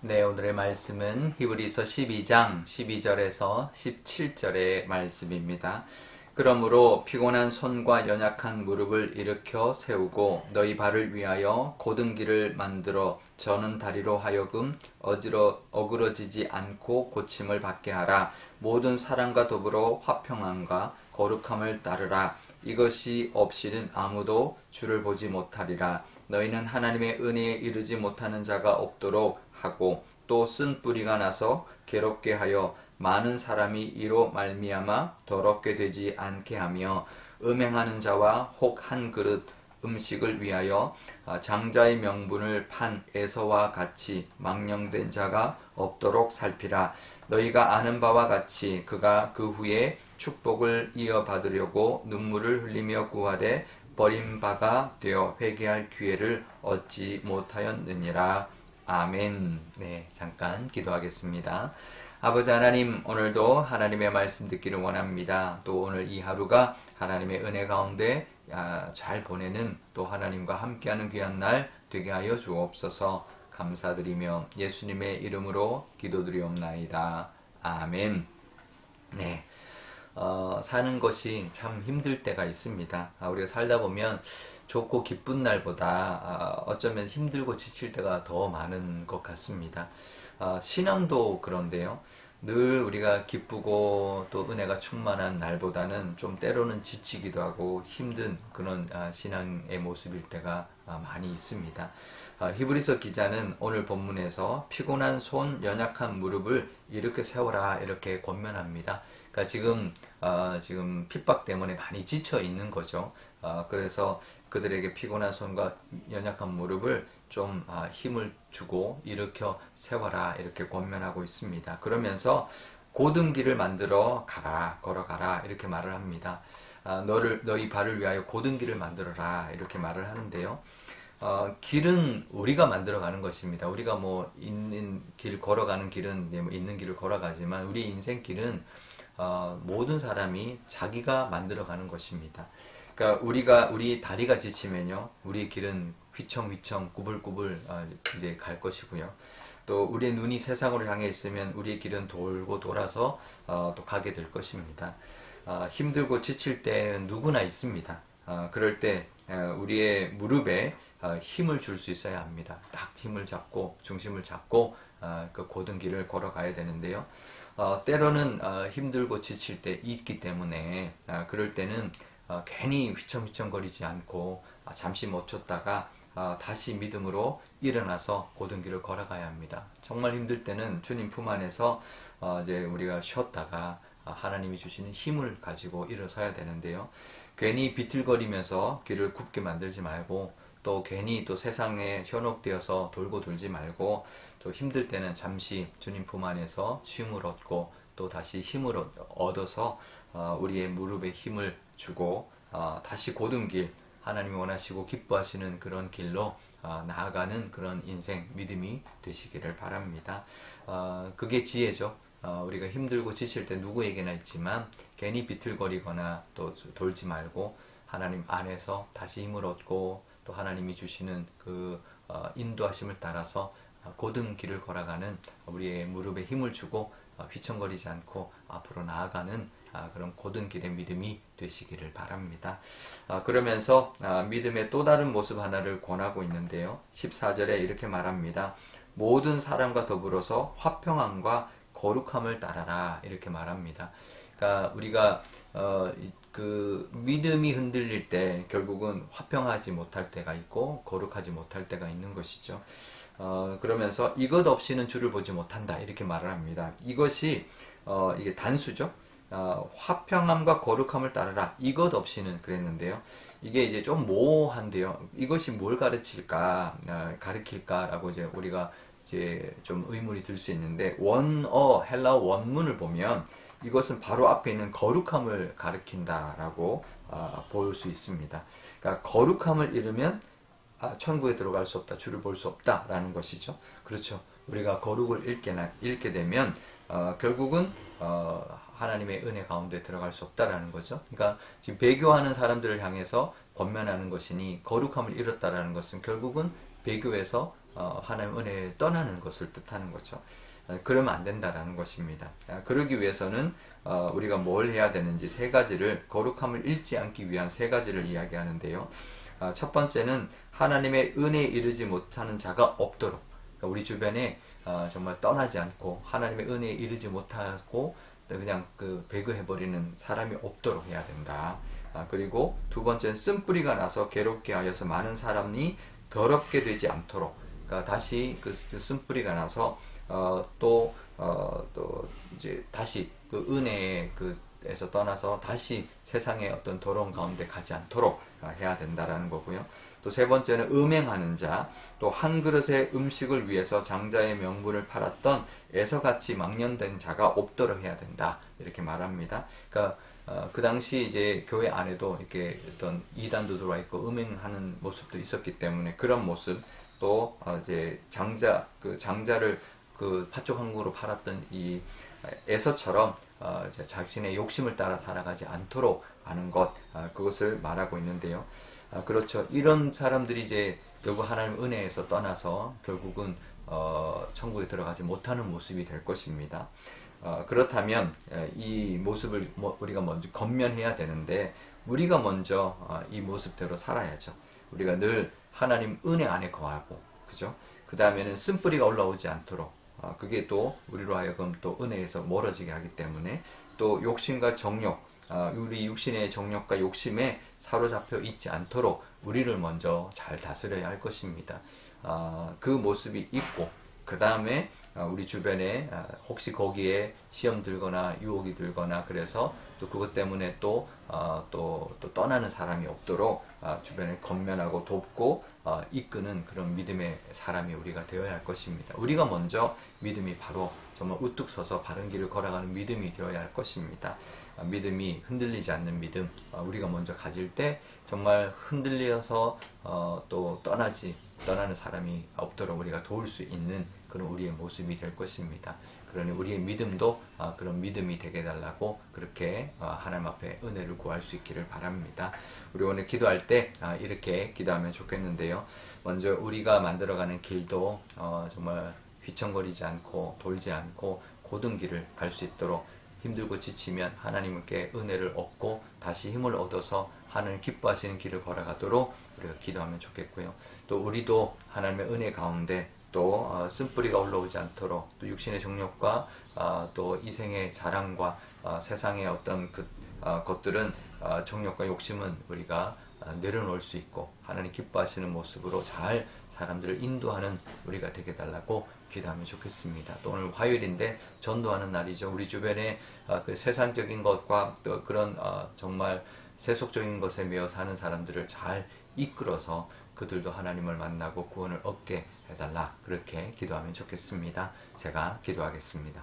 네, 오늘의 말씀은 히브리서 12장 12절에서 17절의 말씀입니다. 그러므로 피곤한 손과 연약한 무릎을 일으켜 세우고 너희 발을 위하여 곧은 길을 만들어 저는 다리로 하여금 어그러지지 않고 고침을 받게 하라. 모든 사람과 더불어 화평함과 거룩함을 따르라. 이것이 없이는 아무도 주를 보지 못하리라. 너희는 하나님의 은혜에 이르지 못하는 자가 없도록 하고 또 쓴 뿌리가 나서 괴롭게 하여 많은 사람이 이로 말미암아 더럽게 되지 않게 하며 음행하는 자와 혹 한 그릇 음식을 위하여 장자의 명분을 판 에서와 같이 망령된 자가 없도록 살피라. 너희가 아는 바와 같이 그가 그 후에 축복을 이어받으려고 눈물을 흘리며 구하되 버림바가 되어 회개할 기회를 얻지 못하였느니라. 아멘. 네, 잠깐 기도하겠습니다. 아버지 하나님, 오늘도 하나님의 말씀 듣기를 원합니다. 또 오늘 이 하루가 하나님의 은혜 가운데 잘 보내는 또 하나님과 함께하는 귀한 날 되게 하여 주옵소서. 감사드리며 예수님의 이름으로 기도드리옵나이다. 아멘. 네. 사는 것이 참 힘들 때가 있습니다. 우리가 살다 보면 좋고 기쁜 날보다 어쩌면 힘들고 지칠 때가 더 많은 것 같습니다. 신앙도 그런데요. 늘 우리가 기쁘고 또 은혜가 충만한 날보다는 좀 때로는 지치기도 하고 힘든 그런 신앙의 모습일 때가 많이 있습니다. 히브리서 기자는 오늘 본문에서 피곤한 손, 연약한 무릎을 이렇게 세워라 이렇게 권면합니다. 그러니까 지금 핍박 때문에 많이 지쳐 있는 거죠. 그래서 그들에게 피곤한 손과 연약한 무릎을 좀 힘을 주고 일으켜 세워라 이렇게 권면하고 있습니다. 그러면서 곧은 길을 만들어 가라, 걸어가라 이렇게 말을 합니다. 너희 발을 위하여 곧은 길을 만들어라 이렇게 말을 하는데요. 길은 우리가 만들어가는 것입니다. 우리가 뭐 있는 길 걸어가는 길은 뭐 있는 길을 걸어가지만 우리 인생 길은 모든 사람이 자기가 만들어가는 것입니다. 그러니까 우리 다리가 지치면요, 우리 길은 휘청휘청 구불구불 이제 갈 것이고요. 또 우리의 눈이 세상으로 향해 있으면 우리의 길은 돌고 돌아서 또 가게 될 것입니다. 힘들고 지칠 때는 누구나 있습니다. 그럴 때 우리의 무릎에 힘을 줄 수 있어야 합니다. 딱 힘을 잡고 중심을 잡고 그 곧은 길을 걸어가야 되는데요. 때로는 힘들고 지칠 때 있기 때문에 그럴 때는 괜히 휘청휘청거리지 않고 잠시 멈췄다가 다시 믿음으로 일어나서 곧은 길을 걸어가야 합니다. 정말 힘들 때는 주님 품 안에서 이제 우리가 쉬었다가 하나님이 주시는 힘을 가지고 일어서야 되는데요. 괜히 비틀거리면서 길을 굽게 만들지 말고 또 괜히 또 세상에 현혹되어서 돌고 돌지 말고 또 힘들 때는 잠시 주님 품 안에서 쉼을 얻고 또 다시 힘을 얻어서 우리의 무릎에 힘을 주고 다시 곧은 길, 하나님이 원하시고 기뻐하시는 그런 길로 나아가는 그런 인생 믿음이 되시기를 바랍니다. 그게 지혜죠. 우리가 힘들고 지칠 때 누구에게나 있지만 괜히 비틀거리거나 또 돌지 말고 하나님 안에서 다시 힘을 얻고 또 하나님이 주시는 그 인도하심을 따라서 곧은 길을 걸어가는 우리의 무릎에 힘을 주고 휘청거리지 않고 앞으로 나아가는 그런 곧은 길의 믿음이 되시기를 바랍니다. 그러면서 믿음의 또 다른 모습 하나를 권하고 있는데요. 14절에 이렇게 말합니다. 모든 사람과 더불어서 화평함과 거룩함을 따라라 이렇게 말합니다. 그러니까 우리가 그 믿음이 흔들릴 때 결국은 화평하지 못할 때가 있고 거룩하지 못할 때가 있는 것이죠. 그러면서 이것 없이는 주를 보지 못한다 이렇게 말을 합니다. 이것이 이게 단수죠. 화평함과 거룩함을 따르라 이것 없이는 그랬는데요. 이게 이제 좀 모호한데요. 이것이 뭘 가르칠까라고 이제 우리가 이제 좀 의문이 들 수 있는데 헬라어 원문을 보면 이것은 바로 앞에 있는 거룩함을 가리킨다라고 볼 수 있습니다. 그러니까 거룩함을 잃으면 천국에 들어갈 수 없다, 주를 볼 수 없다라는 것이죠. 그렇죠. 우리가 거룩을 잃게 되면 결국은 하나님의 은혜 가운데 들어갈 수 없다라는 거죠. 그러니까 지금 배교하는 사람들을 향해서 권면하는 것이니 거룩함을 잃었다라는 것은 결국은 배교에서 하나님 은혜에 떠나는 것을 뜻하는 거죠. 그러면 안 된다라는 것입니다. 그러기 위해서는 우리가 뭘 해야 되는지 세 가지를, 거룩함을 잃지 않기 위한 세 가지를 이야기하는데요. 첫 번째는 하나님의 은혜에 이르지 못하는 자가 없도록, 그러니까 우리 주변에 정말 떠나지 않고 하나님의 은혜에 이르지 못하고 그냥 배그해버리는 사람이 없도록 해야 된다. 그리고 두 번째는 쓴뿌리가 나서 괴롭게 하여서 많은 사람이 더럽게 되지 않도록, 그러니까 다시 그 쓴뿌리가 나서 또 이제 다시 그 은혜의 에서 떠나서 다시 세상의 어떤 더러운 가운데 가지 않도록 해야 된다라는 거고요. 또 세 번째는 음행하는 자, 또 한 그릇의 음식을 위해서 장자의 명분을 팔았던 에서같이 망령된 자가 없도록 해야 된다, 이렇게 말합니다. 그러니까 그 당시 이제 교회 안에도 이렇게 어떤 이단도 들어와 있고 음행하는 모습도 있었기 때문에 그런 모습, 또 이제 장자를 팥죽한국으로 팔았던 이 에서처럼 이제 자신의 욕심을 따라 살아가지 않도록 하는 것, 그것을 말하고 있는데요. 그렇죠. 이런 사람들이 이제 결국 하나님 은혜에서 떠나서 결국은 천국에 들어가지 못하는 모습이 될 것입니다. 그렇다면 이 모습을 우리가 먼저 건면해야 되는데, 우리가 먼저 이 모습대로 살아야죠. 우리가 늘 하나님 은혜 안에 거하고, 그죠? 그 다음에는 쓴뿌리가 올라오지 않도록, 그게 또 우리로 하여금 또 은혜에서 멀어지게 하기 때문에, 또 욕심과 정욕, 우리 육신의 정욕과 욕심에 사로잡혀 있지 않도록 우리를 먼저 잘 다스려야 할 것입니다. 그 모습이 있고, 그 다음에 우리 주변에 혹시 거기에 시험 들거나 유혹이 들거나 그래서 또 그것 때문에 또 떠나는 사람이 없도록 주변에 건면하고 돕고 이끄는 그런 믿음의 사람이 우리가 되어야 할 것입니다. 우리가 먼저 믿음이 바로 정말 우뚝 서서 바른 길을 걸어가는 믿음이 되어야 할 것입니다. 믿음이 흔들리지 않는 믿음, 우리가 먼저 가질 때 정말 흔들려서 또 떠나는 사람이 없도록 우리가 도울 수 있는 그런 우리의 모습이 될 것입니다. 그러니 우리의 믿음도 그런 믿음이 되게 해달라고 그렇게 하나님 앞에 은혜를 구할 수 있기를 바랍니다. 우리 오늘 기도할 때 이렇게 기도하면 좋겠는데요. 먼저 우리가 만들어가는 길도 정말 휘청거리지 않고 돌지 않고 고든 길을 갈 수 있도록, 힘들고 지치면 하나님께 은혜를 얻고 다시 힘을 얻어서 하나님 기뻐하시는 길을 걸어가도록 우리가 기도하면 좋겠고요. 또 우리도 하나님의 은혜 가운데 또 쓴뿌리가 올라오지 않도록, 또 육신의 정욕과 또 이생의 자랑과 세상의 어떤 것들은 정욕과 욕심은 우리가 내려놓을 수 있고 하나님 기뻐하시는 모습으로 잘 사람들을 인도하는 우리가 되게 달라고 기도하면 좋겠습니다. 또 오늘 화요일인데 전도하는 날이죠. 우리 주변에 그 세상적인 것과 또 그런 정말 세속적인 것에 매여 사는 사람들을 잘 이끌어서 그들도 하나님을 만나고 구원을 얻게 해달라, 그렇게 기도하면 좋겠습니다. 제가 기도하겠습니다.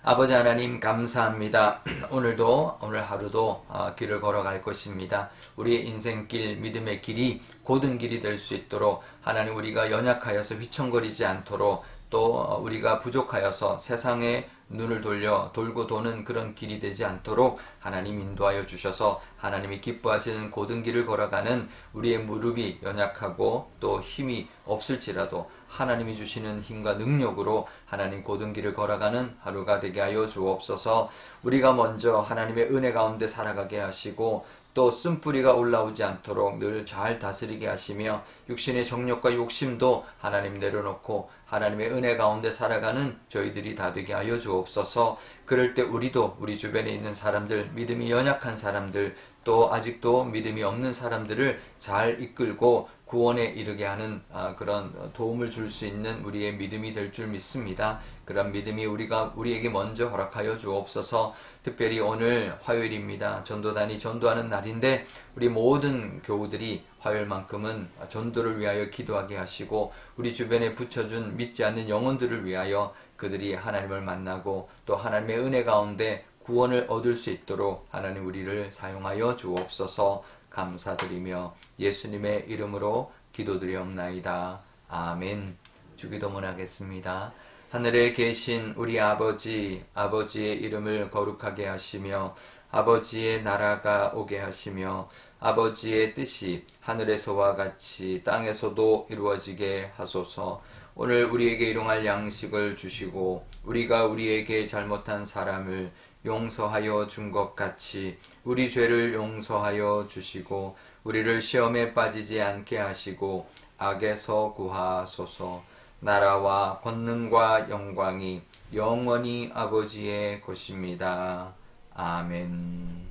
아버지 하나님 감사합니다. 오늘 하루도 길을 걸어갈 것입니다. 우리의 인생길, 믿음의 길이 고든 길이 될 수 있도록 하나님, 우리가 연약하여서 휘청거리지 않도록, 또 우리가 부족하여서 세상에 눈을 돌고 도는 그런 길이 되지 않도록 하나님 인도하여 주셔서 하나님이 기뻐하시는 고든 길을 걸어가는 우리의 무릎이 연약하고 또 힘이 없을지라도 하나님이 주시는 힘과 능력으로 하나님 고든 길을 걸어가는 하루가 되게 하여 주옵소서. 우리가 먼저 하나님의 은혜 가운데 살아가게 하시고 또 쓴뿌리가 올라오지 않도록 늘 잘 다스리게 하시며 육신의 정욕과 욕심도 하나님 내려놓고 하나님의 은혜 가운데 살아가는 저희들이 다 되게 하여 주옵소서. 그럴 때 우리도 우리 주변에 있는 사람들, 믿음이 연약한 사람들, 또 아직도 믿음이 없는 사람들을 잘 이끌고 구원에 이르게 하는 그런 도움을 줄 수 있는 우리의 믿음이 될 줄 믿습니다. 그런 믿음이 우리에게 먼저 허락하여 주옵소서. 특별히 오늘 화요일입니다. 전도단이 전도하는 날인데 우리 모든 교우들이 화요일만큼은 전도를 위하여 기도하게 하시고 우리 주변에 붙여준 믿지 않는 영혼들을 위하여 그들이 하나님을 만나고 또 하나님의 은혜 가운데 구원을 얻을 수 있도록 하나님 우리를 사용하여 주옵소서. 감사드리며 예수님의 이름으로 기도드리옵나이다. 아멘. 주기도문 하겠습니다. 하늘에 계신 우리 아버지, 아버지의 이름을 거룩하게 하시며 아버지의 나라가 오게 하시며 아버지의 뜻이 하늘에서와 같이 땅에서도 이루어지게 하소서. 오늘 우리에게 일용할 양식을 주시고 우리가 우리에게 잘못한 사람을 용서하여 준 것 같이 우리 죄를 용서하여 주시고 우리를 시험에 빠지지 않게 하시고 악에서 구하소서. 나라와 권능과 영광이 영원히 아버지의 것입니다. 아멘.